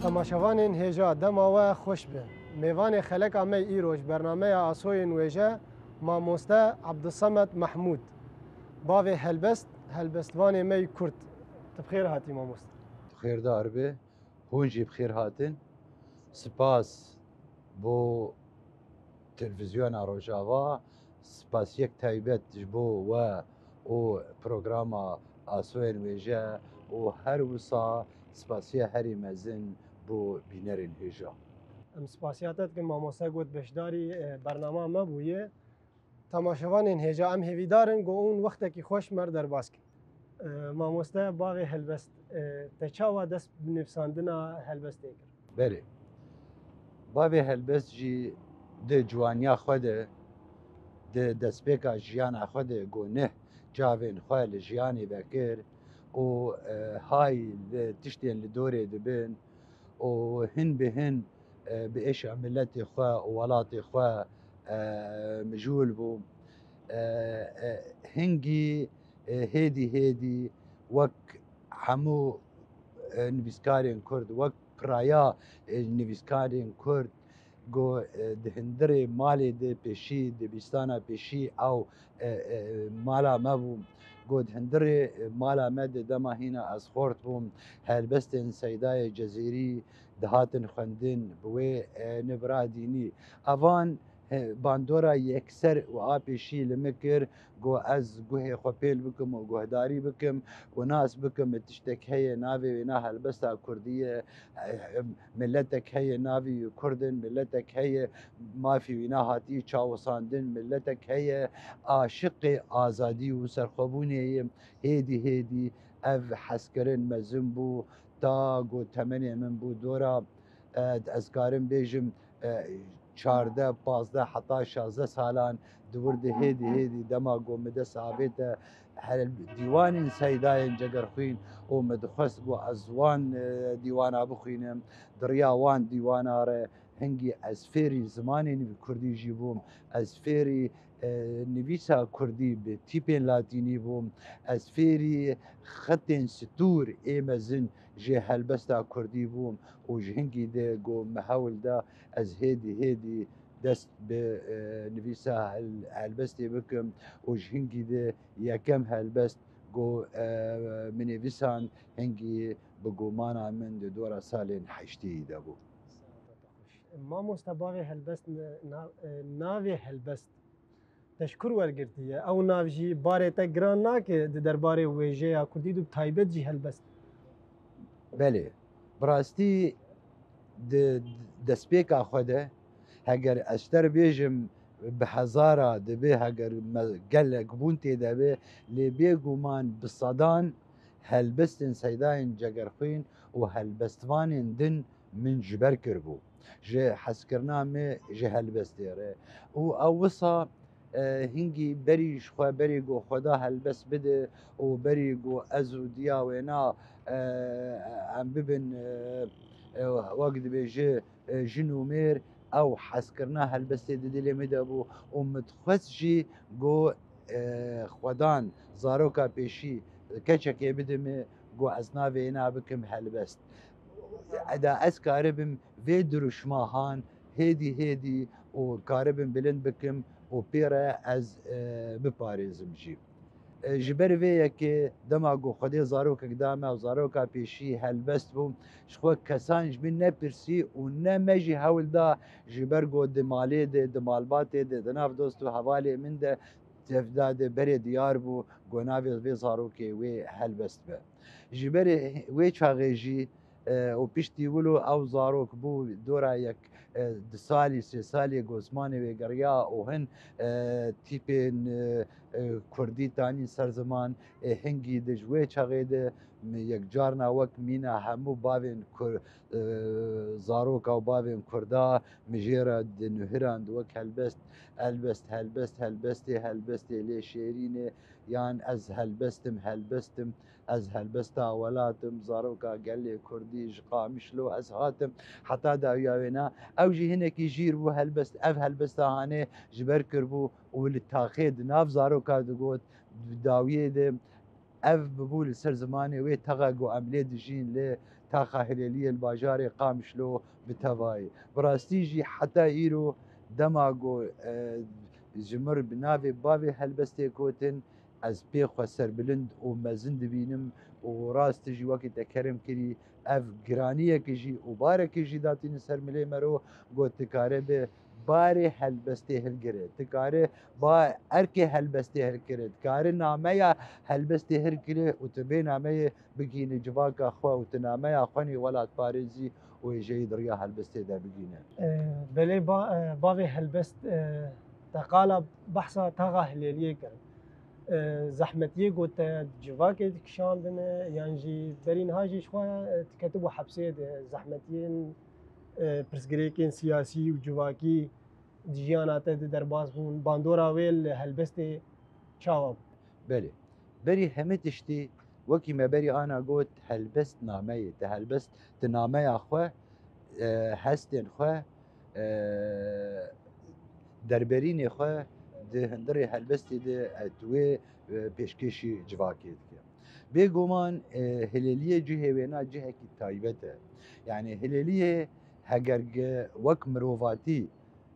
تماشاوانên hêja dema we xweş be. Mêvanê xeleka me îroj bernameya Asoyên wêje Mamoste Abdusamed Mahmûd. Bavê helbest, helbestvanê me Kurd. Tu bi xêr hatî mamoste. Xêrdar be, hûn jî bi xêr hatin. Spas bo televizyona Rojava, spasiyek taybet ji bo we û programa Asoyên wêje û her wisa spasiya herî mezin bo bînerên hêja. Em spasiya te dikin mamoste got beşdarî bernama me bûye. Temaşevanên hêja em hêvîdarin got hûn wextekî xweş mer derbas kin. Mamoste bavê helbest te çawa dest bi nivîsandina helbestê kir? Belê. Bavê helbest jî di ciwaniya xwe de di destpêka jiyana xwe de got neh cavên xwe li jiyanê vekir û hay li tiştên li dorê dibin û hin bi hin bi êşa milletê xwe û welatê xwe mijûl bû. Hingî hêdî hêdî wek hemû nivîskarên Kurd, wek piraya nivîskarên Kurd got di hindirê malê de pêşî di bîstana pêşî ew mala me bû. Got hindirê mala me de dema hîna ez xort bûm, helbestên Seydayê Cezîrî dihatin xwendin bi wê nivira dînî. Evan bandora yekser û a pêşî li min kir got ez guhê xwe pêl bikim û guhdarî bikim û nas bikim bi tiştek heye navê wêne helbesta Kurdî milletek heye navî Kurdin, milletek heye mafî wîne hatiye çawisandin, milletek heye aşiqê azadî û serxwebûnê ye. Hêdî hêdî ev hezkirin mezin bû ta got temenê min bû dora ez karim bêjim 14 15 heta 16 salan di wir de hêdî hêdî dema got min dest avê te dîwanên Seydayên Cegerxwîn û min dixwest got ez wan dîwana bixwînim, diriya wan dîwana re hingî ez fêrî zimanê Kurdî jî bûm, ez fêrî nivîsa Kurdî bi tîpên latînî bûm, ez fêrî xetên stûr ê mezin ji helbesta Kurdî bûm û ji hingî de got min hewl da ez hêdî hêdî dest bi nivîsa helbestê bikim û ji hingî de yekem helbest got min nivîsand hingî bi gomana min di dora salên heştê de bû. Mamoste bavê helbest navê helbest teşkur wergirtiye. Ew nav jî barê te giran nake di derbarê wêjeya Kurdî de taybet jî helbest. Belê. Bi rastî di destpêka xwe de heger ez ter bêjim bi hezara dibe heger gelek bûn tê de bê lê bêguman bi sedan helbestên Seydayên Cegerxwîn û helbestvanên din min ji ber kiribû ji hezkirina me ji helbestê re û ew wisa hingî berî ji xwe berî got xweda helbest bide û berî got ez û diya wêna em bibin wek dibêje jin û mêr ew hezkirina helbestê di dilê me de bû û min dixwest jî got xwedan zaroka pêşî keçekê bidime got ez navê wêne bikim helbest. Da ez karibim vê dirûjmahan hêdî hêdî û karibim bilind bikim û pê re ez biparêzim jî. Ji ber vê yekê dema got xwedê zarokek dame û zaroka pêşî helbest bûm ji xwe kesan ji min nepirsî û ne me jî hewl da ji ber got di malê de di malbatê de di nav dost û hevalê min de tevda de berê diyar bû got navê vê zarokê wê helbest be. Ji berê wê çaxê jî û piştî wilo ew zarok bû dora yek di salî sê salê got zimanê wê geriya û hin tîpên Kurdî danîn ser ziman hingî de ji wê çaxê de yek carna wek mîna hemû bavên zaroka û bavên Kurda min jê re dinûhiran wek helbest helbest helbest helbestê helbestê lê şêrînê yan ez helbestim helbestim ez helbesta welatim zaroka gelê Kurdî ji Qamişlo ez hatim heta dawiya wêne ew jî hinekî jîr bû helbest ev helbesta hanê ji ber kirbû û li taxê di nav zaroka digot dawiyê de اف ببول سر زماني وي تغاقو عمليه دجين ل تاخا هلاليه الباجاري قامشلو بتواي براستيجي حتى ايرو دماغو جمر بنافي بابي هلبستي كوتن از بيخو سربلند ومزند بينم وراست جي وقت تكرم كري اف گرانيه كجي وبارك جي داتين سرملي مرو قوت تكاري به باري هلبستي هلگره تكاري با اركي هلبستي هلگره تكاري ناميا هلبستي هلگره وتبي ناميا بگين جواكا خوا وتناميا خوني ولات باريزي ويجي دريا هلبستي ده بگينه بلي باغي هلبست تقالب بحثا تغا هلاليه كرن زحمتيه قلت جواكي كشاندن يعني برين هاجي شوية تكتبوا حبسية زحمتين پرسگریکین سیاسی و جواکی دیجیانات درباز بون باندورا ویل هلبستی چاوب بله بری همه تشتی وکی ما بری آنا گوت هلبست نامه ده هلبست تنامه خواه هستن خواه دربرین خواه ده هندری هلبستی ده اتوه پیشکشی جواکی ده بگومان هلالیه جهوینا جهه کی تایبته يعني هلالیه هەگەر وەک مرۆڤاتی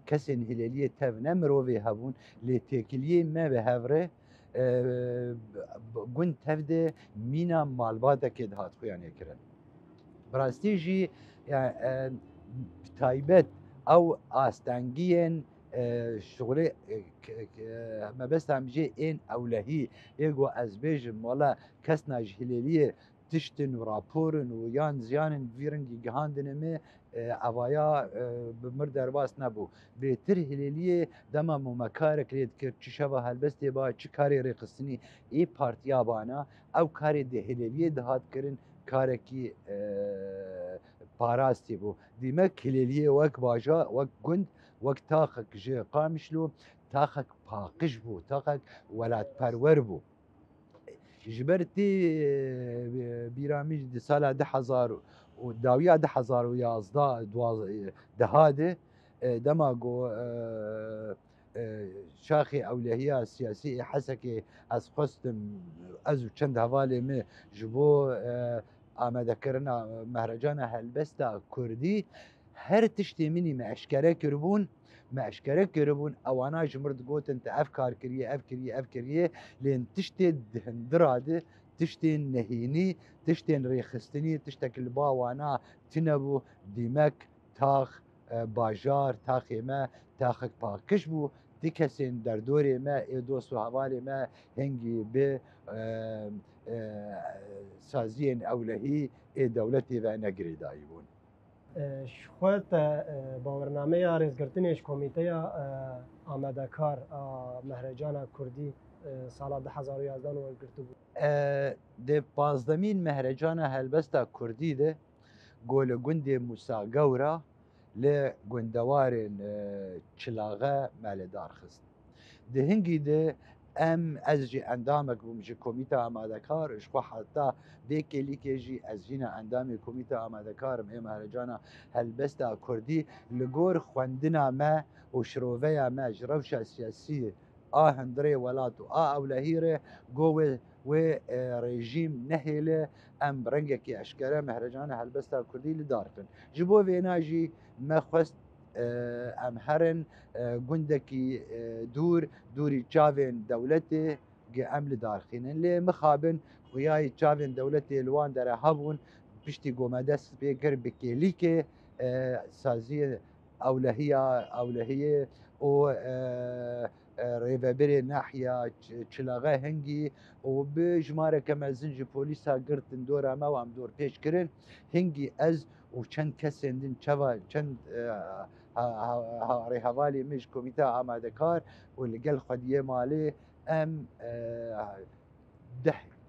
کەسێن هلێلیە تەڤ نە مرۆڤێ هەبوون لێ تێکیلیە me به هەڤرێ گوند تەڤدێ مینا مالباتێکێ هاتخویان ێکردن بڕاستی ژی تایبەت ئەو ئاستانگیên شغلê mebestan bijê ên ewlehî êgo ez bêjim wala kesna ji hilêliyê tiştin û raporin û yan ziyanên vî rengî gihandine me evaya bi mir derbas nebû bêtir hilêliyê dema momekarek lê dikir çi şeva helbestê ba çi karê rêxistinî ê partiya bana ew karê de hilêliyê dihat kirin karekî parastî bû dîmek hilêliyê wek baja wek gund wek taxek ji Qamişlo taxek paqij bû taxek welatperwer bû ji ber tê bîramî di sala 2000 û dawiya 2011 dehade dema got şaxê ewlehiya siyasî hesekê ez xwestim ez û çend hevalê me ji bo amedekirina mehrecana helbesta Kurdî her tiştê minî me eşkere kiribûn me eşkere kiribûn ewana ji mir digotin te ev kar kiriye ev kiriye ev kiriye lên tiştê dihindira de tiştên nehînî tiştên rêxistinî tiştekî li ba wana tînebû dîmek tax bajar taxê me taxek paqij bû tî kesên derdorê me ê dost û hevalê me hingî bi saziyên ewlehî ê dewletê ve negirêdayî bûn شخوت باورنامه رزگرتنش کمیته آمدکار مهرجان کردی سال 2011 گرفته بود. ده پازدمین مهرجان هلبستا کردی ده گول گند موسا گورا ل گندوارن چلاغه مالدار خست. ده هنگی ده ام از جی اندامک بوم جی کمیته آمدکار اشکو حتی بیکلی که جی از جینا اندامی کمیته آمدکارم ای مهرجانا هلبستا کردی لگور خواندنا ما و شروعه ما جروش سیاسی هندری ولات و اولهیره گوه و رژیم نهیله ام برنگه که اشکره مهرجانا هلبستا کردی لدارکن جبو ویناجی ما خواست ام هرن گندکی دوری چاوین دولتی گه ام لدارخینن لی مخابن خویای چاوین دولتی لوان داره هبون پشتی گومدست بیگر بکیلی که سازی اولهیه و ریوبری ناحیه چلاغه هنگی و بجماره کم زنج پلیس ها گرتن دور اما و هم دور پیش کرن هنگی از و چند کسندن چند هوالی مش کمیته آمدکار و لگل خودیه مالی ام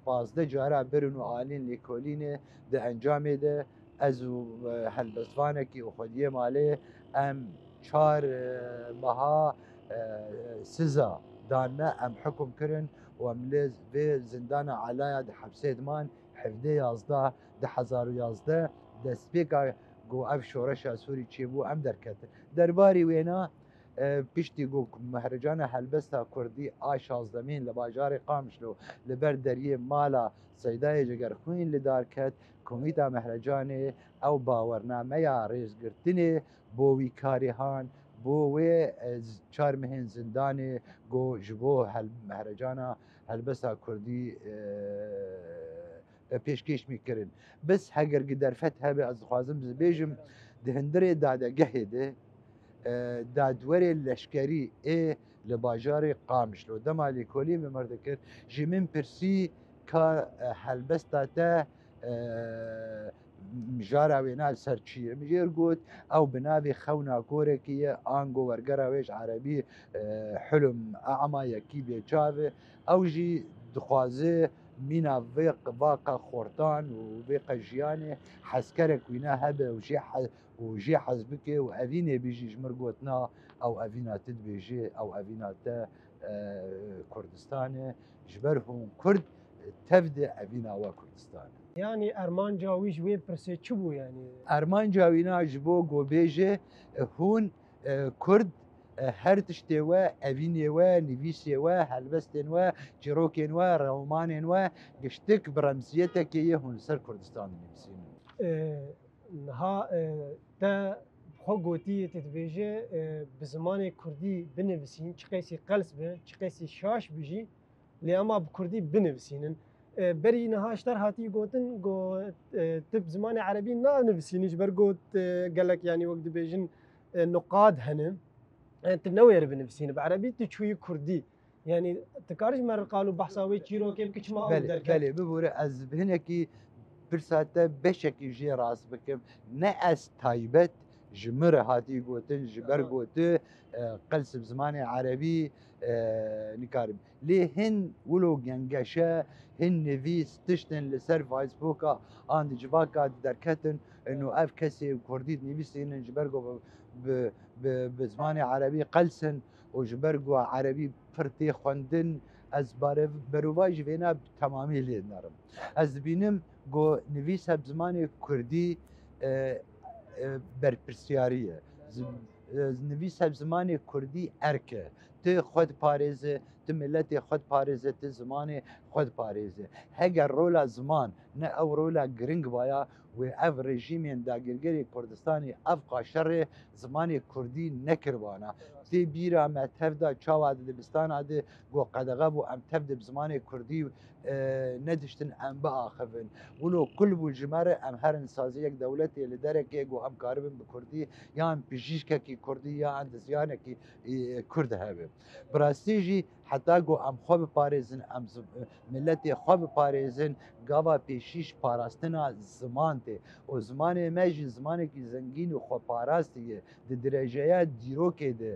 10-15 جاره برن و آلین لیکولینه ده انجامه ده از هلبستوانکی و خودیه مالی ام 4 ماها سزا دانمه ام حکم کرن و ام لیز به زندان علایا ده حبسه دمان 17 2011 دست بیگا گو اف شورش سوری چی بو ام درکت درباری وینا پشتی گو مهرجان هلبستا کردی آشازدمین لباجار قامشلو لبر دریه مالا سیدای جگرخوین لدار کد کمیتا مهرجان او باورنامه یا ریزگرتنی بوی کاریهان بوی چار مهن زندان گو جبو مهرجانا هلبستا کردی پیشکش میکردن بس هگر درفت هبه از خوازم زبیجم دهندره دادگه ده دادوری لشکری لباجار قامشلو دما لیکولی ممرد کرد جمین پرسی که هلبستا تا مجارا وینال سرچیه مجیر گوت او بنابی خونا کورکیه آنگو ورگراویش عربی حلم اعما یکی بیچاوه او جی دخوازه مینا ویق واقع خورتان و ویق جیانه حسکرک وینا هبه وجي حزبك وأذينا بيجي جمرقوتنا أو أذينا تدبيجي أو أذينا تا كردستان جبرهم كرد تبدأ أذينا وكردستان يعني أرمان جاويش وين برسي شبو يعني أرمان جاوينا جبو قوبيجي هون كرد هر تشتوا أذينيوا نفيسيوا هلبستنوا جيروكينوا رومانينوا قشتك برمزيتك هون سر كردستان نفسين ها تا خو گوتی تتویجه به زمان کردی بنویسین چه قیسی قلس به چه قیسی شاش بجی لی اما به کردی بنویسینن بری نهاشتر هاتی گوتن گو تب زمان عربی نه نویسینیش بر گوت قالك يعني وقت بيجن نقاد هنم انت نوير بنویسین بعربی تشوي كردي يعني تكارج مر قالوا بحثاوي تشيرو كيف كما بله ببوره از هنکی برساته بشکی جی راست بکم نه از تایبت جمره هاتی گوتن جبر گوته قلس بزمان عربی نکارم لی هن ولو گنگشه هن نویس تشتن لسر فیسبوکا آن جباکا درکتن انه اف کسی کردید نویسین جبر گو بزمان عربی قلسن و جبر گو عربی فرتی خوندن از بروای جوینا تمامی لید نرم از بینم گو نویس هب زمان کردی برپرسیاریه نویس هب زمان کردی ارکه ته خود پارێزه tu milletê xwe diparêze tu zimanê xwe diparêze heger rola ziman ne ew rola giring baya wê ev rejîmên dagirgerê Kurdistanê ev qaşerê zimanê Kurdî nekirbana tê bîra me tev da çawa di dibistana de got qedexe bû em tev di zimanê Kurdî nediştin em biaxivin wilo kul bû ji me re em herin saziyek dewletê li derekê got em karibin bi Kurdî yan pijîşkekî Kurdî ya endizyanekî Kurd hebe bi rastî jî heta got em xwe biparêzin em milletê xwe biparêzin gava pêşîş parastina ziman tê û zimanê me jî zimanekî zengîn û xweparastî ye di dereceya dîrokê de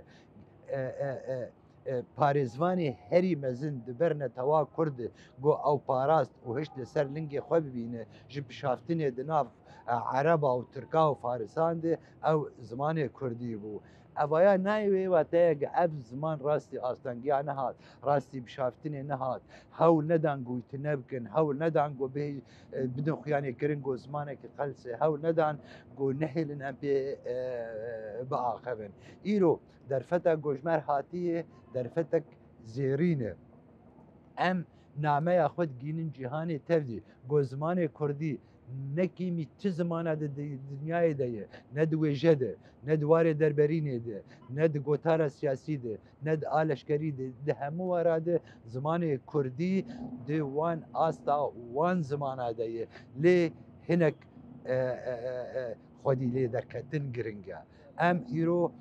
parêzvanê herî mezin diberne tewa Kurd got ew parast û hişt li ser lingê xwe bibîne ji pişaftinê di nav Ereba û Tirka û Farisan de ew zimanê Kurdî bû evaya nayê wateyeke ev ziman rastî astangiya nehat rastî bişaftinê nehat hewl nedan got tu nebikin hewl nedan got bidin xuyanêkirin got zimanekî qelsê hewl nedan got nehêlin em pê biaxivin îro derfeta gojmer hatiye derfetek zêrîn e em nameya xwe digînin cîhanê tev dî got zimanê Kurdî nekîmî çi zimana di dinyayê de ye ne di wêje de ne di warê derberînê de ne di gotara siyasî de ne di a leşkerî de di hemû wera de zimanê Kurdî di wan asta wan zimana de ye lê hinek xwedî lê derketin giring e em îro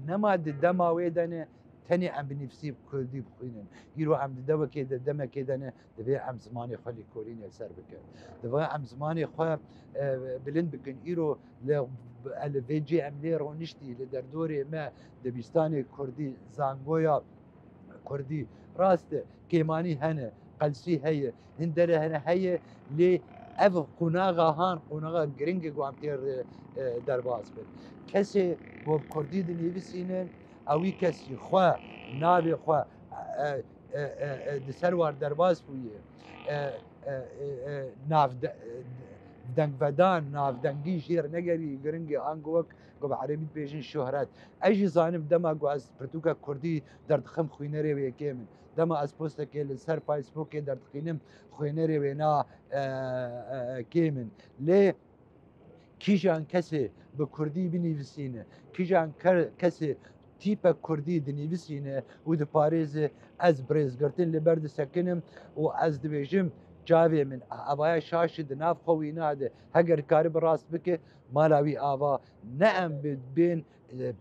nema di dema wê de ne tenê em bi nivîsî Kurdî bixwînin îro em di devekê de demekê de ne divê em zimanê xwe lêkolînê ser bikin divê em zimanê xwe bilind bikin îro li vê cê em lê roniştî li derdorê me dibistanê Kurdî zangoya Kurdî rast e kêmanî hene qelsî heye hin derê hene heye lê ev qunaxa han qunaxa giringê got em tê derbas bin kesê got Kurdî dinivîsînin اوی کسی خوا ناوی خوا د سروار درباز بویه ناو دنگ ودان ناف دنگی جیر نگری گرنگی آنگوک گو بعربی بیجن شهرت ایجی زانم دما گو از پرتوکا کردی درد خم خوینری و یکیمن دما از پست که سر فیسبوک درد خینم خوینری و نا کیمن لی کیجان کسی به کردی بنویسینه کیجان کسی تیپ کردی دنویسینه و د پاریز از برزگرتن لبرد سکنم و از دویجم جاوی من آبای شاشد ناف خوی ناده هگر کاری براست بکه مالاوی آوا نه ام بین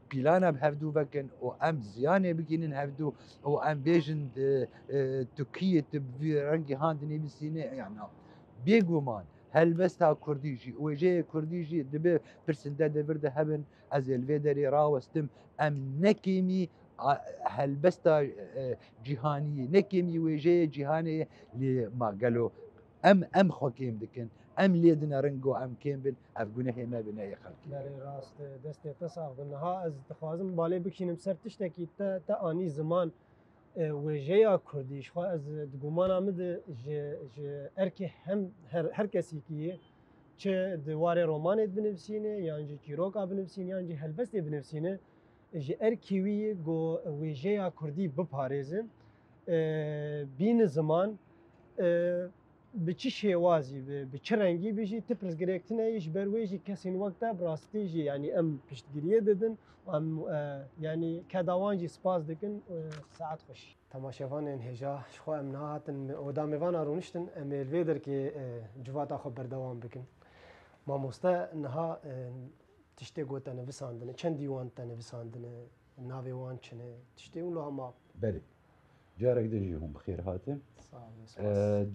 پیلانا بهفدو بکن و ام زیانه بگینن هفدو و ام بیجن ترکیه تبوی رنگی هاند نویسینه یعنی بگومان هلبستا کردیجی وجه کردیجی دبی پرسنده دبرده هبن از الویدری راوستم ام نکیمی هلبستا جهانی نکیمی وجه جهانی لی ماگلو ام خوکیم دکن ام لیدن رنگو ام کیم بن افگونه هما بنای خلقی بله راست دست تصاف ها از تخوازم بالا بکشینم سر تشتکی تا آنی زمان وجه کردیش خو از دگمان آمد ج ارکی هم هر کسی کیه چه دواره رومانت بنفسینه یعنی چیروکا بنفسینه یعنی هلبستی بنفسینه ج ارکیوی گو وجه کردی بپارێزن بین زمان به چی شێوازی به چه رنگی بژی تپرس گرێکتنەیش بەروێژی کەسین وەکتا بڕاستیژی ینی ئەم پشتگیریە دەدن ئەم ینی کەداوانجی سپاس دکن ساعت خۆش تەماشەوانên هێژا خۆ ئەم نهاتن ئۆدامێڤان ڕۆنیشتن ئەم لێ دەرکێ civata xwe berdewam bikin mamoste niha tiştê got te nivîsandine çend dîwan te nivîsandine navê wan çi ne tiştê û hema بله جارك دجي هم بخير هاتم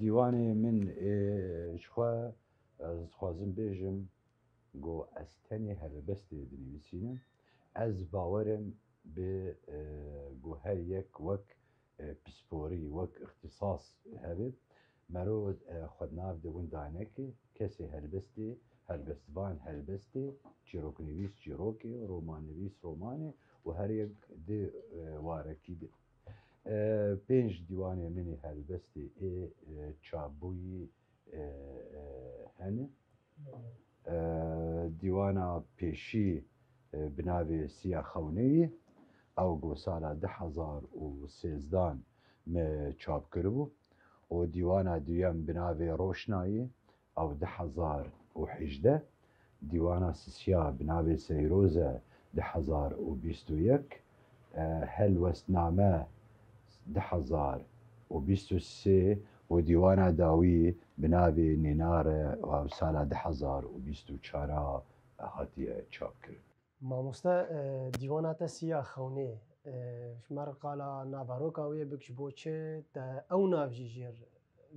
ديواني من شخوا از خوازم بيجم جو استني هلبستي دنيسينا از باورم به جو هر يك وك بسپوري وك اختصاص هبه مرود خود ناف دون دانكي كسي هلبستوان هلبستي چيروك نويس چيروكي رومان نويس روماني و هر يك دي واركي دي پنج دیوانه منی هلبستی چابویی هنه دیوانا پیشی بناوی سیا خونهی او گو سالا 2013 ما چاب کربو و دیوانا دویم بناوی روشنایی او 2018 دیوانا سیا بناوی سیروزه 2021 هلوستنامه 2023 و دیوانا داوی بناوی نیناره و سال 2024 هاتی چاپ کرد. مامۆستا دیواناتە سیا خەونێ ژمار قالا ناڤارۆکاویە بکش بۆ چێ ئەو ناوژی ژێر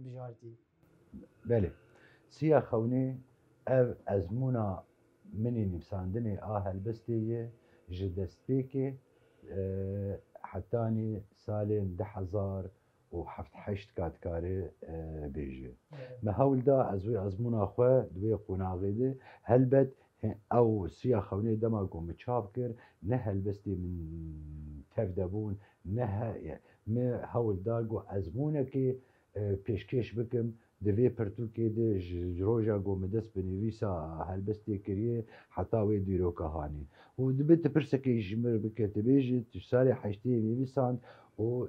بژاردی بله سیا خەونێ ئەv ئەزمونا منی نویساندنê a helbestê ji destpêkê حتانی سالên 2007 کاتکارê bêje. Me hewl da ez wê ezmûna xwe di wê qûnaxê de helbet ew siya xewnê dema ku min çap kir ne helbestê min tev debûn ne me hewl da ku ezmûnekê pêşkêş bikim di vê pirtûkê de ji roja ku min dest bi nivîsa helbestê kiriye heta wê dîroka hanî. û dibe tu pirsekê ji mir bike tu bêjî tu salê heştê nivîsand û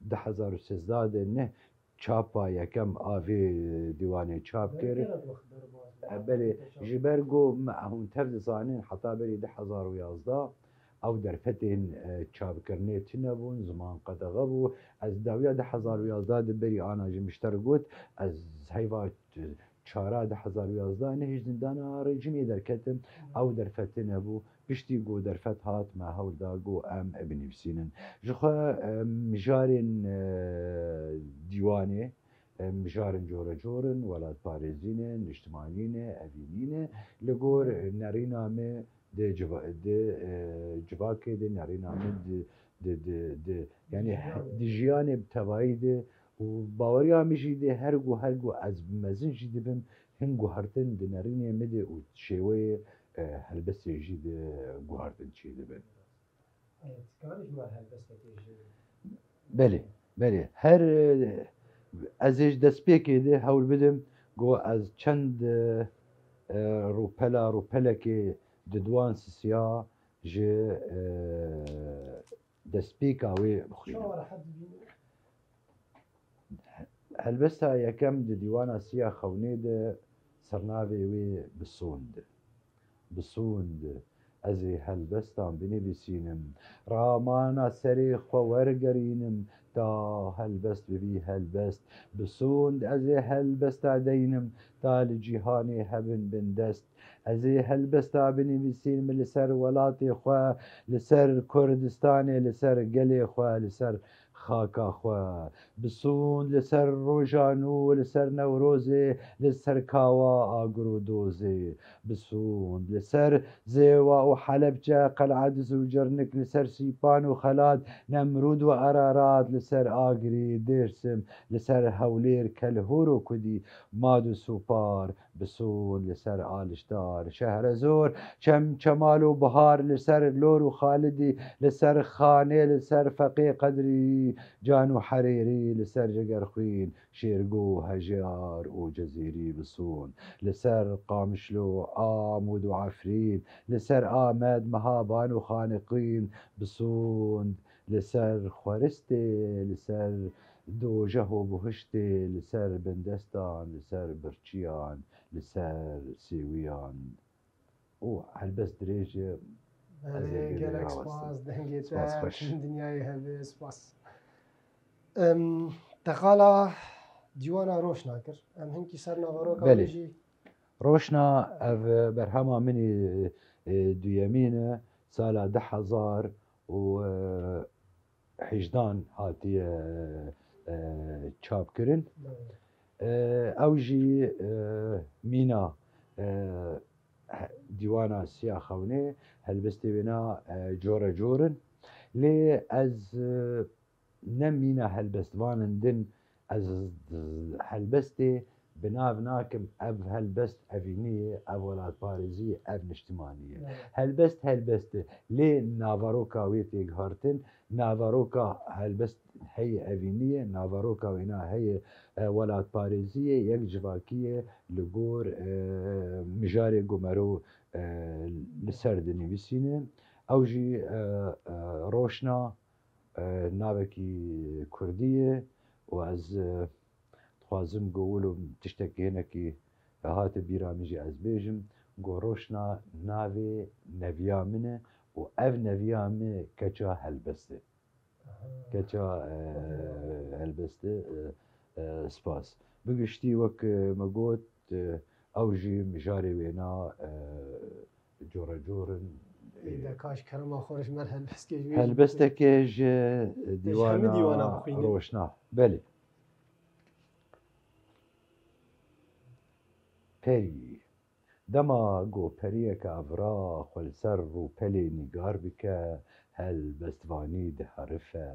2013 de ne çapa yekem a vê dîwanê çap kir belê ji ber got hûn tev dizanin heta berî 2011 ew derfetên çapkirinê tune bûn ziman qedexe bû ez dawiya 2011 di berî ana ji mişter got ez heyva çara 2011 ne hêj zindana rejimê derketim ew derfetî nebû piştî got derfet hat me hewl da got em binivîsînin ji xwe mijarên dîwanê mijarêncore corin welatparêzî ne niştimanî ne evînî ne li gor nerîna me de civakê de nerîna me yani di jiyanê bi tevahî de û baweriya min jî de her gu ez bi mezin jî dibim hin guhertin di nerînê me de û şêweyê helbestê jî de guhertin çê dibin. Belê belê her ez ê ji destpêkê de hewl bidim گو از چند روپلکی ددوان سیا جه دسپیکا وی بخوین هلبستا یکم د دیوانا سیا خونی ده سرناوی وی بسوند از هلبستان بنویسینم رامانا سری خو ورگرینم تا هلبست ببی هلبست بسوند از هلبستا دینم تا لجیهانی هبن بندست از هلبستا بنویسینم لسر ولاتی خو لسر کردستانی لسر گلی خو لسر خاکا خو بسوند لسر روژانو لسر نوروزی لسر کاوا آگرو دوزی بسوند لسر زيوا وحلبجة قلعة زوجرنك لسر سيبان وخلاد نمرود وأرارات لسر آقري ديرسم لسر هولير كالهورو كدي مادو سوبار بسون لسر آلشتار شهر زور شم شمال وبهار لسر لور وخالدي لسر خاني لسر فقي قدري جانو حريري لسر جقر خوين شيرقو هجار وجزيري بسون لسر قامشلو آمود وعفرين لسر آمد مهابان وخانقين بسوند لسر خورستي لسر دوجه وبهشتي لسر بندستان لسر برچيان لسر سيويان او هلبس دريجة گلک سپاس دنگیت دنیای هبه سپاس تقالا دیوانا روشنا کر ام هنکی سر نوارو کالیجی روشنا برهما مني دويمينة سالة 10,000 وحجدان هاتي تشاب كرن اوجي مينا ديوانا سيا خوني هلبستي بنا جورا جورن لي از نمينا هلبستوان دن از هلبستي بناف ناكم أب هلبست أفينية أب ولاد باريزية أب نشتمانية هلبست لي نافاروكا ويتيق هارتن نافاروكا هلبست هي أفينية نافاروكا وينا هي ولاد باريزية يك جواكية لغور مجاري قمرو لسرد نويسينة أوجي روشنا ناوكي كردية وأز خوازم گولم تشتکی هنکی هات بیرامیجی از بیجم گوروشنا ناوی نویامنه و اف نویامه کچا هلبسته سپاس بگشتی وک مگوت اوجی مجاری وینا جورا جورن إذا كاش كرم آخرش من هلبسته كيج ديوانا روشنا بله پری دما گو پریه که افرا خلسر رو پلی نگار بکه هل بستوانی ده حرفه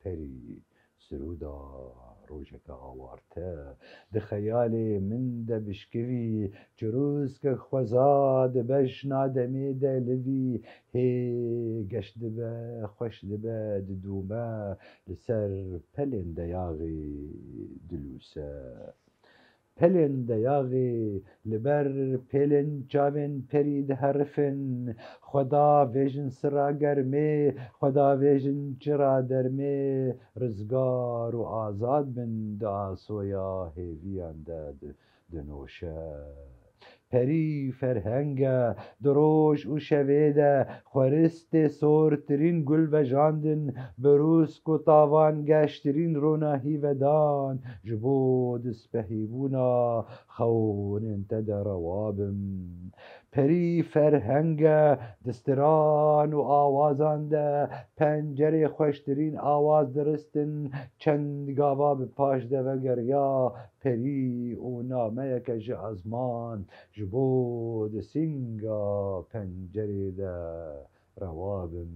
پری سرودا روجك آوارته ده خیالی من ده بشکوی جروز که خوزاد بشنا دمی ده لوی هی گشت به خوش به دومه لسر پلین ده یاغی دلوسه پلن دیاغی لبر پلن چاون پرید حرفن خدا ویژن سرا گرمه خدا ویژن چرا درمه رزگار و آزاد بن دا سویا هیویان دنوشه پری فرهنگه دروش و شویده خورست سورترین گل و جاندن بروس و تاوان گشترین روناهی و دان جبود سپهیبونا خون انتد روابم پری فرهنگه دستران و آوازانده پنجره خوشترین آواز درستن چند گاوا به پاش ده و گریا پری او نامه که جازمان جبود سینگا پنجره ده روابم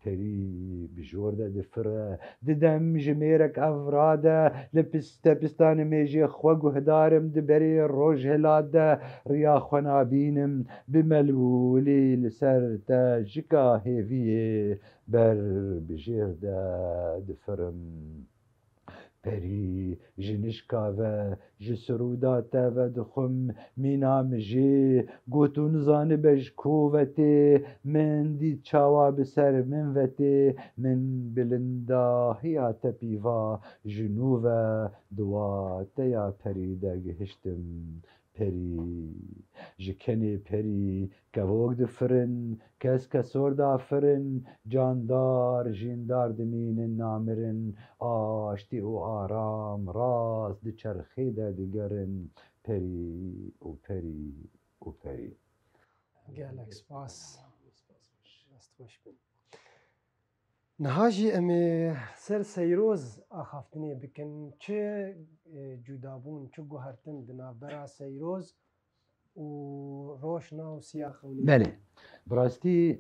پری بجورده دفره ددم جميرك أفراده لبستان ميجي خوق هدارم دبري روج هلاده ريا خنابينم بملولي لسرتا جكا هيفيه بر بجيرده دفرم پری جنشکاوه جسروداته و دخم مینام جی گوتون زانه بج کووته من دی چاوا بسر من وته من بلندا هیات پیوا جنوبه دواته یا پری دگهشتم پری جکنی پری کهوگ دفرن کس کسور دافرن جاندار جیندار دمین نامرن آشتی و آرام راست دی چرخی دگرن پری و پری و پری گالک سپاس دست خوش بین نهاجی امی سر سیروز آخافتنی بکن چه جدابون چه گوهرتن دنابرا سیروز و روشنا و سیاخونی بله براستی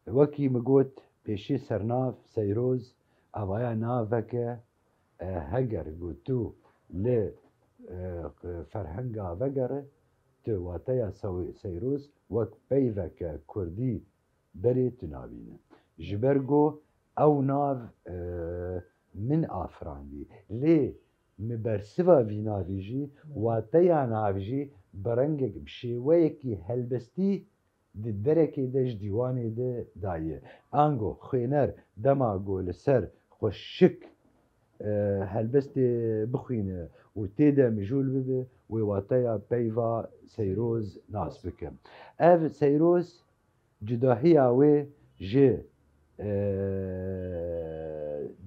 وەکی مگوت پێشی سەرناف سەیرۆز ئەوایە ناڤەکە هەگەر گوتو لێ فەرهەنگا vەگەڕێ tu واتەیە سەیرۆز وەک پەیڤەکە کوردی بەرێ tu nabîne ji ber got ew nav min afirandî lê mi bersiva vî navê jî wateya nav jî bi rengek bi şêweyekî helbestî di derekê de ji dîwanê de daye ango xwêner dema got li ser xweşik helbestê bixwîne û tê de mijûl bibe wê wateya peyva seyroz nas bike ev seyroz cudahiya wê ji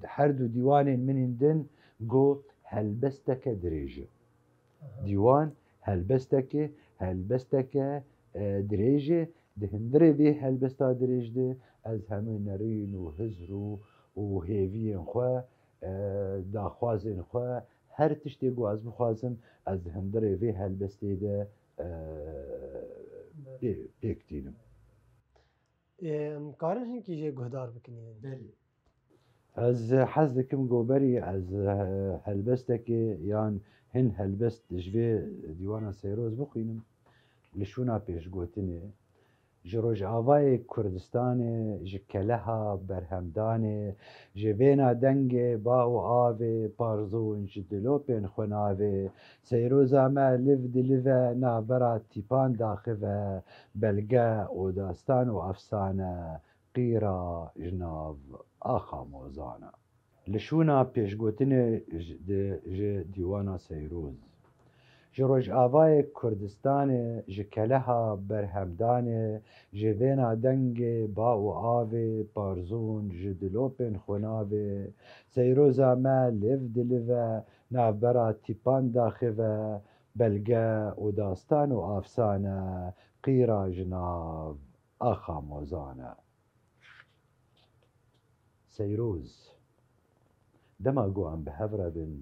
her du dîwanên minên din got helbesteke dirêj e dîwan helbesteke dirêj e di hindirê vê helbesta dirêj de ez hemû nerîn û hizr û hêviyên xwe daxwazên xwe her tiştê got ez bixwazim ez di hindirê vê helbestê de pêk tînim karin hinkî jê guhdar bikinî ez hez dikim goberî ez helbestekê yan hin helbest ji vê dîwana seyroz bixwînim li şûna pêşgotinê ji Rojavayê Kurdistanê ji keleha berhemdanê ji vêna dengê ba û avê parzûn ji dilopên xwe navê seyroza me liv di liv e navbera tîpan daxive belge û dastan û efsane qîra ji nav axa mozan e li şûna pêşgotinê ji dîwana seyroz ji Rojavayê Kurdistanê ji keleha berhemdanê ji vêna dengê ba û avê parzûn ji dilopên xwe navê seyroza me liv di liv e navbera tîpan daxive belge û dastan û efsane qîra ji nav axa mozan e seyroz dema got em bi hev re bin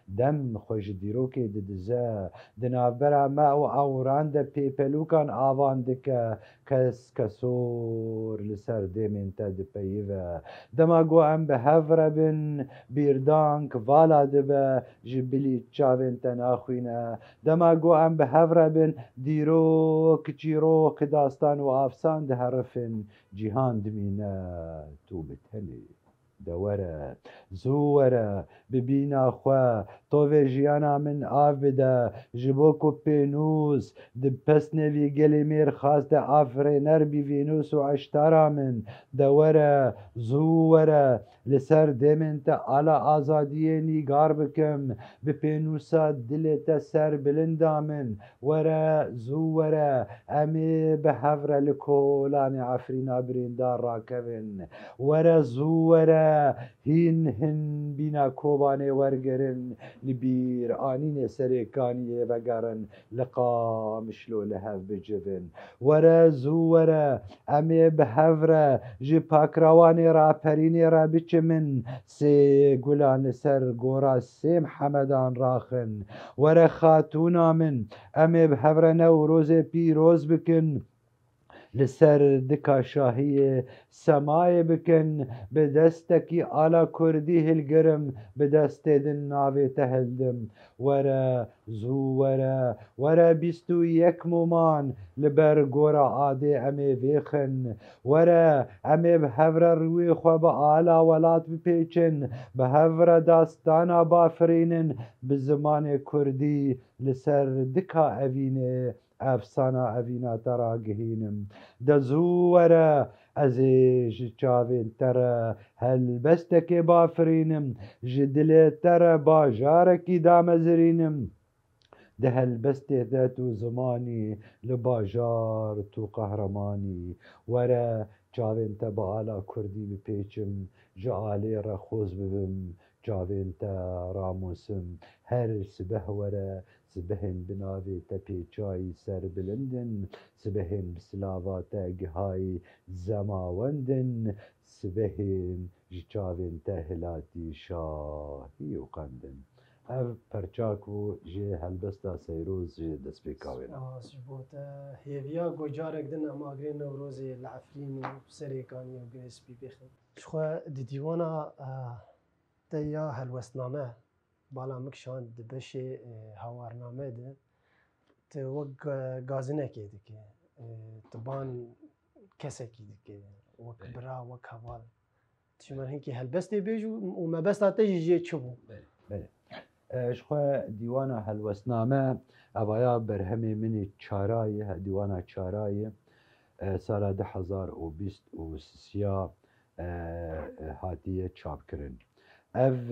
dem xwe ji dîrokê didize di navbera me û ewran de pêpelûkan avan dike kes kesor li ser dêmên te dipeyive dema got em bi hev re bin bîrdank vala dibe ji bilî çavên te naxwîne dema got em bi hev re bin dîrok çîrok dastan û efsan diherifin cîhan dimîne tu bi tenê de were zû were bibîna xwe tovê jiyana min av bide ji bo ku pênûs di pesnevî gelê mêrxas de afirêner bî vînûs û eştara min de were zû were li ser dêmên te ala azadiyê nîgar bikim bi pênûsa dilê te ser bilinda min were zû were em ê bi hev re li kolanê efrîna birîndar rakevin were zû were hîn hin bîna kobanê wergerin li bîranînê serêkaniyê vegerin li qamişlo li hev bicivin were zû were em ê bi hev re ji pakrawanê raperînê re biçimin sê gulan li ser gora sê Mihemedan raxin were xatûna min em ê bi hev re Newrozê pîroz bikin لسر دكا شاهية سماي بكن بدستكي على كردي هالقرم بدست دن ناوي تهلدم ورا زو ورا بيستو يك مومان لبر قورا عادي امي فيخن ورا امي بهفرا روي خواب آلا ولات بپیچن بهفرا داستانا بافرينن بزمان كردي لسر دكا اوينه افسانه اوینا ترا گهینم دزوره ازیج چاوین ترا هل بستک بافرینم جدل ترا باجارکی دامزرینم ده هل بسته ذات زماني لباجار تو قهرماني ورا چاوين تبا على كردي بپیچم جعالي رخوز ببم چاوين تا راموسم هر سبه ورا سبهن بناوي تپیچاي سر بلندن سبهن بسلاواتا گهاي زماوندن سبهن جچاوين تا هلاتي شاهي وقندن اف پرچاک و جه هلبستا سیروز جه دست بیکاوینا سپاس بوت هیویا گوجارک دن اما اگرین نوروزی لعفرین و سریکانی و گریس بی بخیر شخوا دی دیوانا تیا هلوستنامه بالا مکشان دبشه هوارنامه ده تو وق گازنه که دکه تبان کسکی دکه وق برا وق هوال تشمر هنکی هلبستی بیجو و مبستا تجی جه چبو بله شخوا دیوانا هلوستنامه اوایا برهمی منی چارایی دیوانا چارایی سال 2023 هاتیه چاپ کرن اف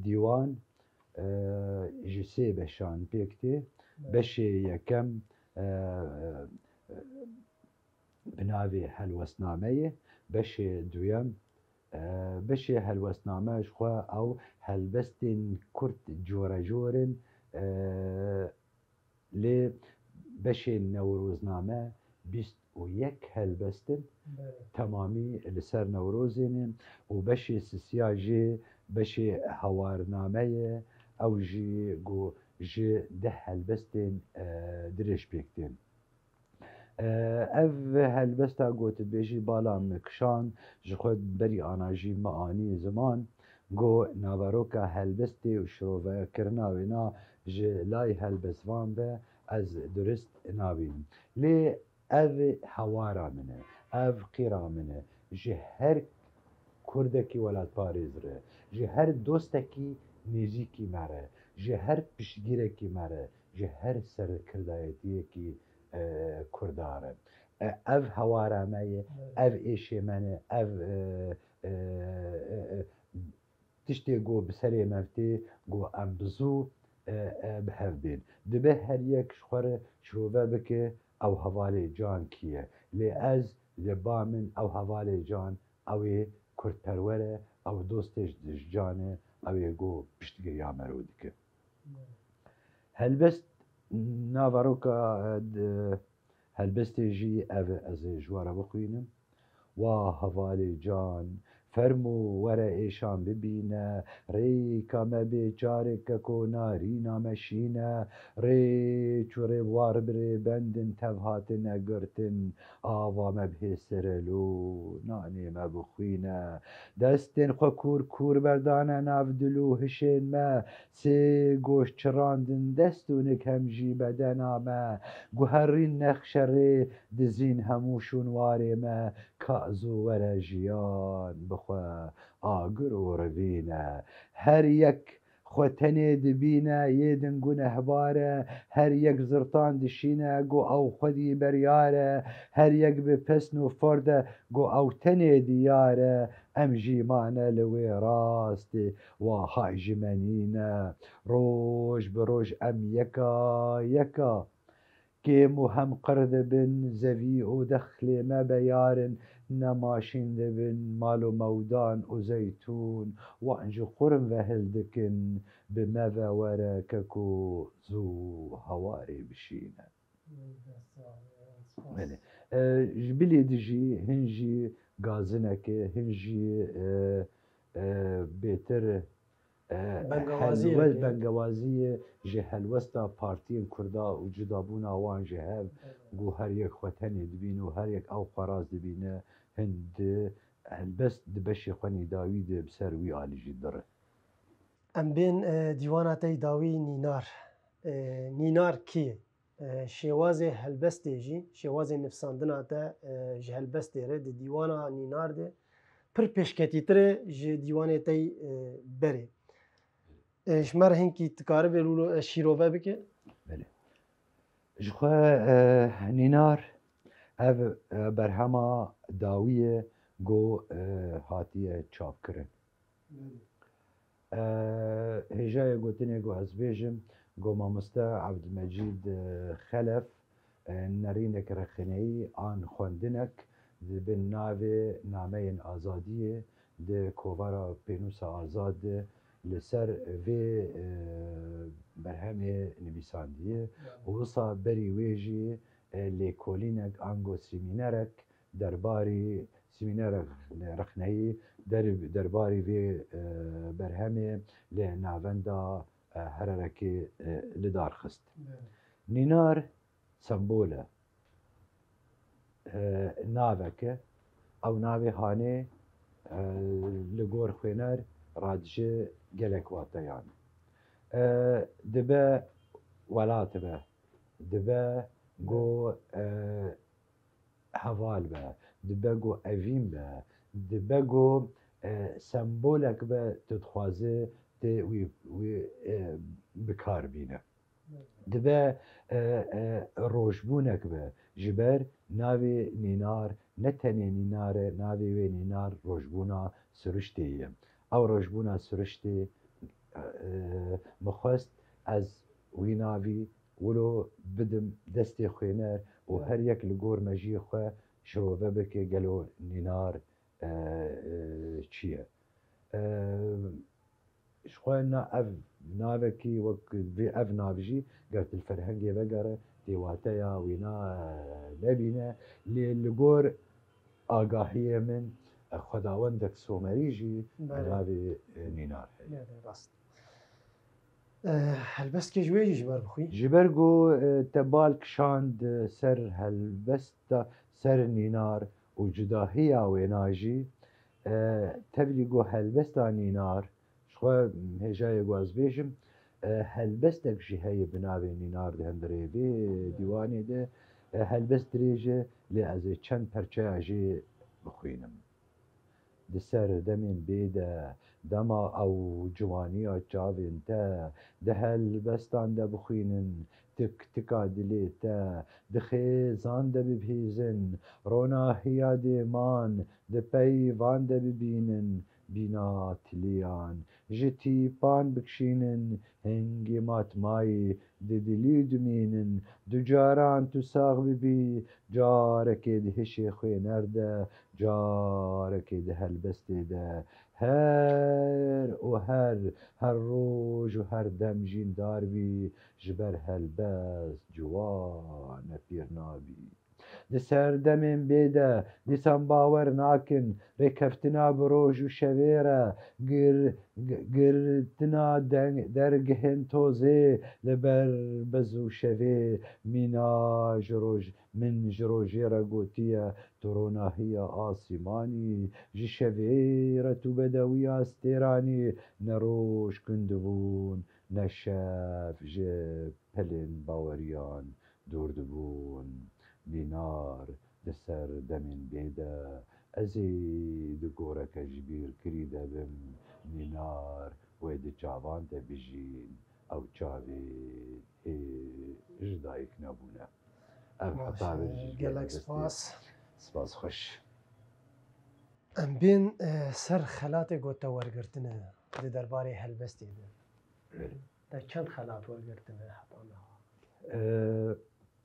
دیوان جسی بشان پیکتی بشی یکم بناوی هلوستنامه بشی دویم بشي هلوستنامه شخوا او هلبستن كرت جورن لي بشي نوروزنامه بيست ويك هلبستن تمامي لسر نوروزين وبشي سسياجي بشي هوارنامه او جي جو جي ده هلبستن درش بيكتن اف هلبستا گوت بیجی بالا مکشان جخود بری آناجی معانی زمان گو ناوروکا هلبستی و شروع کرنا وینا جلای هلبسوان به از درست ناوین لی اف هوارا منه اف قیرا منه جه هر کردکی ولاد پاریز ره جه هر دوستکی نزیکی مره جه هر پشگیرکی مره جه هر سرکردایتیکی کرداره اف هوارامه اف ایشی منه اف تشتی گو بسری مفتی گو ام بزو بهف بین دبه هر یک شخوره شروبه بکه او حوالی جان کیه لی از لبا من او حوالی جان اوی کرد پروره او دوستش دش جانه اوی گو پشتگیری آمرو دیگه هلبست ناوروکا هلبستی جی او از جوارا بخوینم و حوالی جان فرمو ورا ایشان ببینه ری کامه بیچاره که نارینا مشینه ری چوره وار بری بندن تفهات نگرتن آوا مبه سرلو نانی مبخوینه دستن خو کور بردانه نافدلو هشین ما سی گوش چراندن دستونک همجی بدنا ما گوهرین نخشره دزین هموشون واره ما کازو ورا جیان بخوا آگر و روینه هر یک خوتنه دبینه یه دنگونه هباره هر یک زرطان دشینه گو او خودی بریاره هر یک به پسن و فرده گو او تنه دیاره ام جیمانه لوی راست و های جمنینه روش بروش ام یکا كيمو هم قرد بن زوي ودخل ما بيارن نماشين دبن مالو مودان وزيتون وانجو قرن وهلدكن بماذا وراككو زو هواري بشينا جبلي دجي هنجي غازنك هنجي بيتر بنگوازی بنگوازی جه هلوستا پارتین کردا و جدابونا وان جه هف گو هر یک خوتنی دبین و هر یک او خراز دبینه هند هلبست دبشی خوانی داوی ده بسر وی آلیجی داره ام بین دیوانا تی داوی نینار نینار کیه؟ شواز هلبسته جی شواز نفساندنا تا جه هلبسته ره ده دیوانا نینار ده پر پیشکتی تره جه دیوانه تی بره شمر هنکی تکاره بلولو شیروه بکه؟ بله جخوا نینار اف برهما داویه گو هاتیه چاپ کرن هجای گوتنه گو از بیجم گو مامستا عبدالمجید خلف نرینک رخنهی آن خوندنک به ناوی نامه آزادیه ده کووارا پینوس آزاد لسر وی برهمه نویساندیه و وصا بری ویجی لیکولینک آنگو سیمینرک درباری سیمینرک رخنهی درباری وی برهمه لناوندا هررکی لدار خست نینار سمبوله ناوکه او ناوی هانه لگور خوینر رادجه گلک واتیان دبه ولات به دبه گو هوال به دبه گو اوین به دبه گو سمبولک به تدخوازه تی وی بکار بینه دبه روشبونک به جبر ناوی نینار نتنی نیناره ناوی وی نینار روشبونا سرشتیه او روشبونا سرشتی مخواست از وی ناوی ولو بدم دستی خوینر و هر یک لگور مجی خواه شروع بکه گلو نینار چیه شخوانا اف ناوکی وک وی اف ناوجی قرت الفرهنگی بگره دیواتا یا وینا نبینه لگور آگاهی من خداوندک سومریجی ناوی نینار راست هلبست که جویجی جبر بخوی؟ جبرگو تبال کشاند سر هلبست سر نینار و جداهی ویناجی تبلیگو هلبستا نینار شخوا هجای گواز بیجم هلبستك جي هي بناوي نينار ده هندري بي ديواني ده هلبست دريجة لأزي چند پرچه جي بخوينم دسر دمين بيدا دما او جوانيا جاوين تا ده هلبستان ده بخوينن تك تكا دليتا دخي زان ده ببهيزن رونا هيا ديمان ده پي وان ده ببينن بينا تليان جتي بان بكشينن هنگي مات ماي ددلي دمينن دجاران تساغ ببي جارك دهشي خوي نرده جارك ده هلبستي ده هر و هر روج و هر دم جين داربي جبر هلبست جوان پير نابي دسر دمين بيدا ديسان باور ناكن ركفتنا بروج و شويرة قرتنا درقهن توزي لبر بزو شوي مينا جروج من جروجيرا قوتية ترونا هي آسيماني جي شويرة بدوية استيراني نروج كندبون نشاف جي بلين باوريان دور دبون نینار دسر دمین بیدا ازی دگوره کجبیر کریده بم نینار وید چاوان ده بجین او چاوی جدایک نبونه ام خطاب گلک سپاس خوش ام بین سر خلات گوتا ورگرتنه ده درباره هلبستی ده چند خلات ورگرتنه حتانه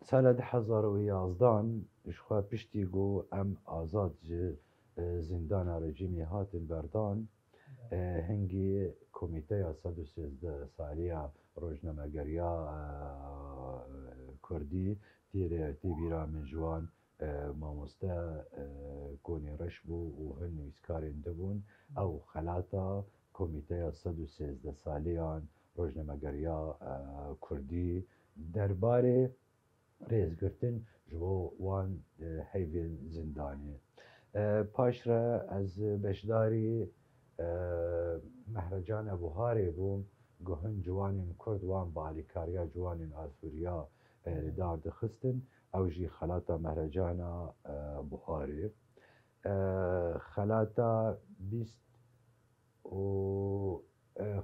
سال 2011 اشخوا پشتی گو ام آزاد جه زندان رژیمی هاتن بردان هنگی کمیته 113 سالیا روزنامه‌گریا کردی تیبیرا من جوان مامۆستا کۆنی ڕەش بوو و هەر نویسکارێن دەبوون ئەو خەلاتە کمیته 113 سالیان روزنامه‌گریا کوردی درباره رێزگرتن ji bo wan heyvên zindanê. Paş re ez beşdarî Mehrecana Buharê bûm, guhin ciwanên Kurd wan bi alîkariya ciwanên Asûriya dar dixistin, ew jî xelata Mehrecana Buharê. Xelata bîst û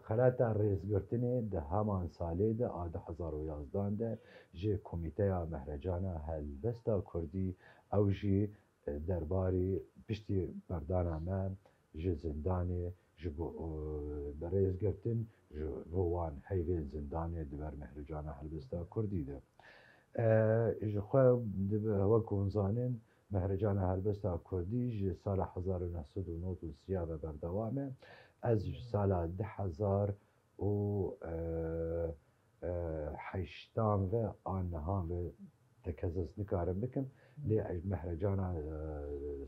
xelata rêzgirtinê di heman salê de a 2011 de ji Komîteya Mehrecana Helbesta Kurdî ew jî derbarê piştî berdana me ji zindanê ji bo rêzgirtin ji bo wan heyvên zindanê di ber Mehrecana Helbesta Kurdî de. Ji xwe wek hûn zanin Mehrecana Helbesta Kurdî ji sala 1993 ve berdewam e. Ez ji sala 2008 ve an nihan ve tekezez nikarim bikim lê Mehrecana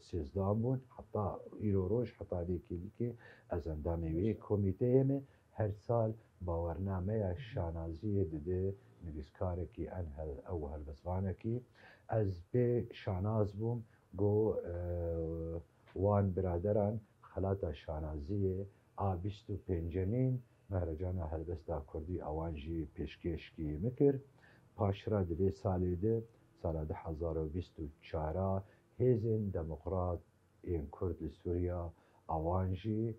sêzdan bûn heta îro roj heta vêkêlîkê ez endamê wê komîteyê me her sal bawernameya şanaziyê dide nivîskarekî ew helbestvanekî ez pê şanaz bûm got wan biraderan xelata şanaziyê a 25 Mehrecana Helbesta Kurdî ewan jî pêşkêşkî mikir. Paşra di vê salê de sala 2024 hêzên demokratên Kurd li Sûriya ewan jî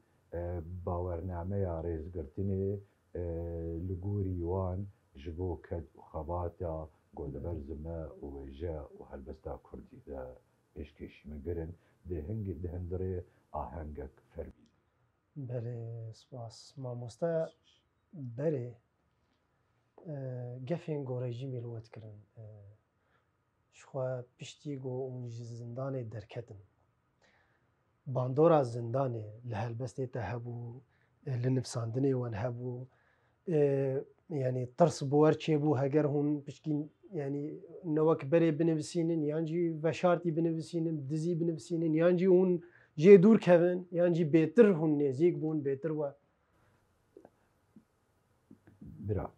bawernameya rêzgirtinê li gorî wan ji bo ket û xebata godeber zime û wêje û helbesta Kurdî de pêşkêşî migirin di hindirê ahengek fermî. Belê spas mamoste berê gefên gorêjî mêlwet kirin ji xwe piştî got hûn ji zindanê derketin. Bandora zindanê li helbestê te hebû, li nivsandinê wan hebû, yanî tirs bi wer çêbû heger hûn piştî yanî newek berê binivîsînin yan jî veşartî binivîsînin, dizî binivîsînin yan jî hûn jê dûr kevin yan jî bêtir hûn nêzik bûn bêtir we. Bira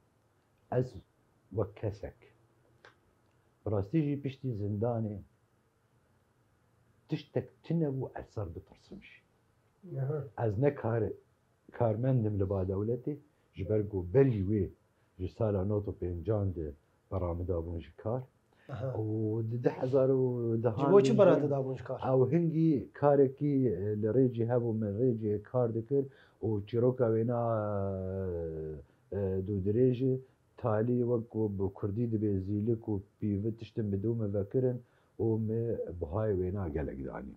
ez wek kesek bi rastî jî piştî zindanê tiştek tune bû ez sar bitirsim jî. Ez ne karmendim li badewletê ji ber ku berî wê ji sala 95 de beramida bûn ji kar û di 2010 Ji bo çi berate dabûn ji kar? ew hingî karekî li rêcî hebû min rêcê kar dikir û çîroka wêna dûdirêjê talî wek ku bi Kurdî dibe zîlik û pîvê tiştin bi dû me vekirin û me bihayê wêna gelek danî.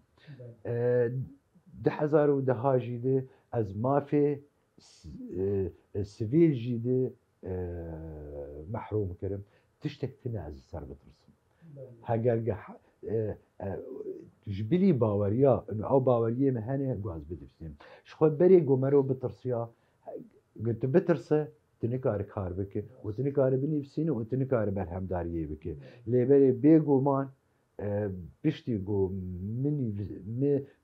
2010 jî de ez mafê sivîl jî de mehrûm kirim. Tiştek tune ez ser bitirsim. Heger ji birî baweriya ew baweriyê me hene gwaz bidivîsim. Ji xwe berê gomero bitirsiya tu bitirse tu nikare kar bike û tu nikare binivîsînî û tu nikare berhemdariyê bike. Lêberê bêguman piştî ku min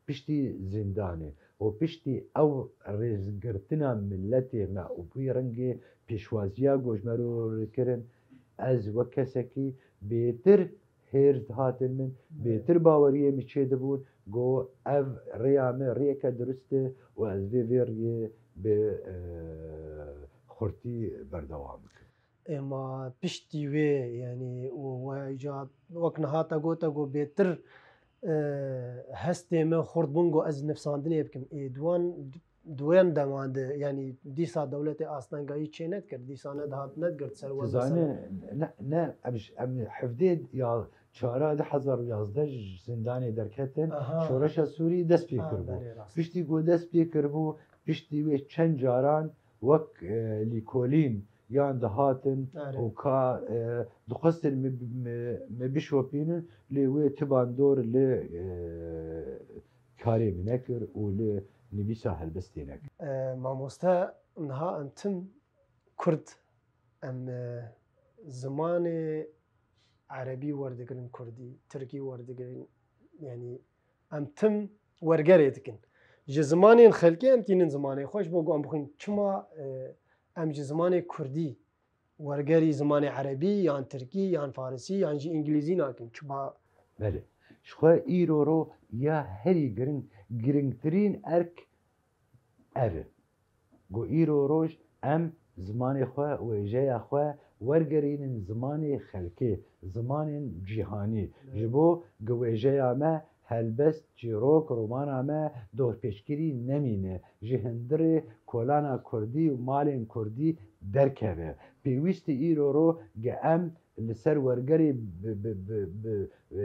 piştî zindanê û piştî ew rêzgirtina milletê me û wî rengê pêşwaziya gojmerû kirin ez wek kesekî bêtir hêr hatin min bêtir baweriyê min çêdibûn got ev rêya me rêyeke durist e û ez vê rêyê bi xurtî berdewam bikim. Ema piştî wê yanî û we îca wek nihata gote got bêtir hestê me xurt bûn got ez nivsandinê bikim. Duyan deman de yanî dîsa dewletê astengahî çê nedkir dîsa nedihat nedgirt ser we. Zane ne em hevdê ya çara 2011 ji zindanê derketin şoreşa Sûrî dest pê kirbû. Piştî got dest pê kirbû piştî wê çend caran wek lîkolîn yan dihatin û ka dixwestin me bişopînin lê wê tiban dor lê karê min nekir û lê nivîsa helbestê nekir. Mamoste niha em tim Kurd em zimanê erebî werdigirin Kurdî, Tirkî werdigirin yanî em tim wergerê dikin. ji zimanên xelkê em tînin zimanê xweş bo gu em bixwîn çima em ji zimanê Kurdî wergerî zimanê Erebî yan Tirkî yan Farsî yan jî îngilîzî nakin çima Belê. Ji xwe îro ro ya herî girîngtirîn erk ev e. Got îro roj em zimanê xwe wêjeya xwe wergerînin zimanê xelkê, zimanên cîhanî. Ji bo gi wêjeya me helbest, çîrok, romana me dorpêşkirî nemîne. Ji hindirê kolana Kurdî û malên Kurdî derkeve. Pêwîst e îro ro gi em li ser wergerê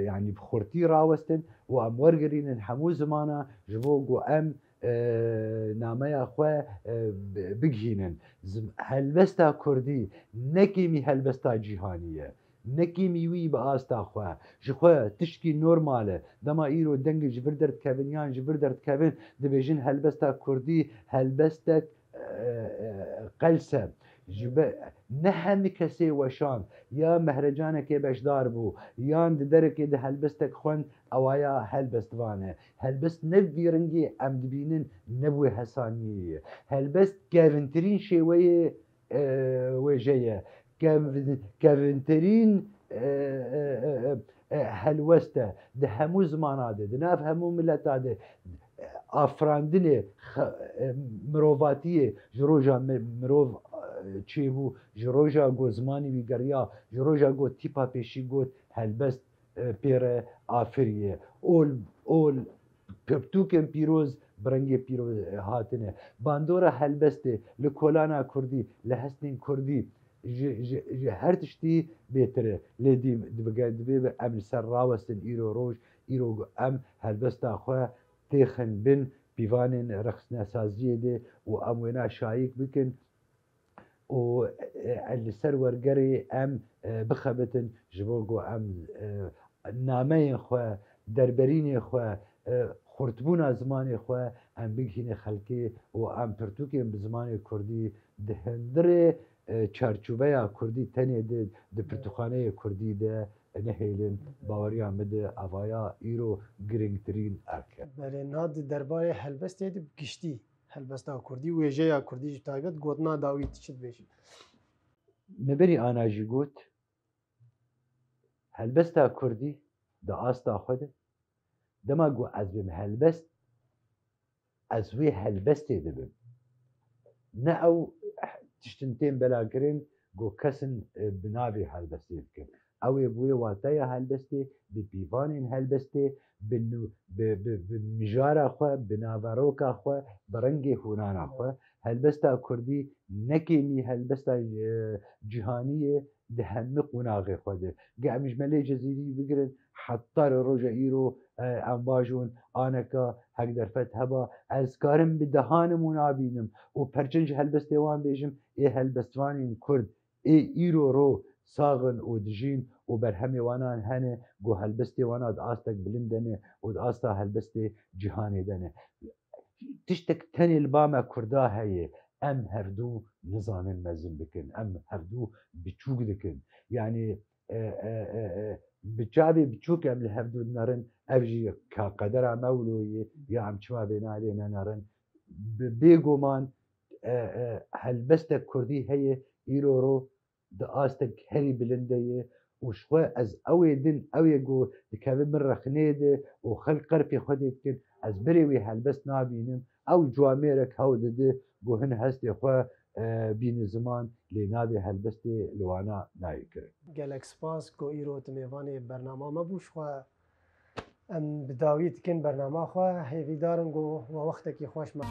yani bi xurtî rawestin û em wergerînin hemû zimana ji bo ku em nameya xwe bigihînin. Helbesta Kurdî nekîmî helbesta cîhanî ye. Nekîmî wî bi asta xwe. Ji xwe tişkî normal e. Dema îro dengê ji vir derdikevin yan ji vir derdikevin dibêjin helbesta Kurdî helbestek qels e. Ne hemî kesê weşand ya mehrecanekê beşdar bû yan di derekê de helbestek xwend ewaya helbest vane. Helbest ne vî ringê em dibînin ne bi wê hesaniyê ye. Helbest kevintirîn şêweyê wêje ye. Kevintirîn helwest e di hemû zimana de, di nav hemû milleta de afirandinê mirovatiyê ji roja mirov çêbû, ji roja got zimanî wî geriya, ji roja got tîpa pêşî got helbest pê re afiriye. Ol pirtûkên pîroz bi rengê pîroz hatine. Bandora helbestê li kolana Kurdî, li hestên Kurdî ji her tiştî bêtir e. Lê divê em li ser rawestin îro roj, îro em helbesta xwe têxin bin pîvanên rexsnesaziyê de û em wêne şayîk bikin û li ser wergerê em bixebitin ji bo ku em nameyên xwe, derberînê xwe, xurtbûna zimanê xwe em bigihîne xelkê û em pirtûkên bi zimanê Kurdî di hindirê çarçûbeya Kurdî tenê de di pirtûkxaneyê Kurdî de nehêlin baweriya me de evaya îro girîngtirîn erk e. Belê na di derbarê helbestê de giştî helbesta Kurdî wêjeya Kurdî ji taybet gotina dawî çi dibêjin. Me berî ana jî got helbesta Kurdî di asta xwe de dema ku ez bim helbest ez wê helbestê dibim. Ne ew tiştin tên belakirin ku kesin bi navê helbestê bikin. Ew ê bi wê wateya helbestê, bi pîvanên helbestê, bi mijara xwe, bi naveroka xwe, bi rengê hûnana xwe. Helbesta Kurdî nekêmî helbesta cîhanî ye di hemû qûnaxê xwe de. Geh em ji me lê cezîrî bigirin heta li roja îro em bajûn aneka hekderfet heba ez karim bi dehanim û nabînim û perçin ji helbestê wan bêjim ê helbestvanên Kurd ê îro ro saxin û dijîn û berhemê wanan hene ku helbestê wana di astek bilind dene û di asta helbestê cîhanê dene. Tiştek tenê li ba me Kurda heye em hevdû nizanin mezin bikin, em hevdû biçûk dikin. Yani bi çavê biçûk em li hevdû nerin ev jî ka qedera mewloyê ya em çima bênalê nenerin. Bêguman helbestek Kurdî heye îro ro di astek herî bilind de ye û ji xwe ez ew ê din ew ê ku dikevin min rexnê de û xelk qerpê xwe dê bikin ez birê wê helbest nabînim ew cwamêrek hewl dide ku hin hestê xwe bîne ziman lê navê helbestê li wana nayê kirin. Gelek spas ku îro tu mêvanê bernama me bû ji xwe em bi dawî dikin bernama xwe hêvîdarin ku we wextekî xweş me.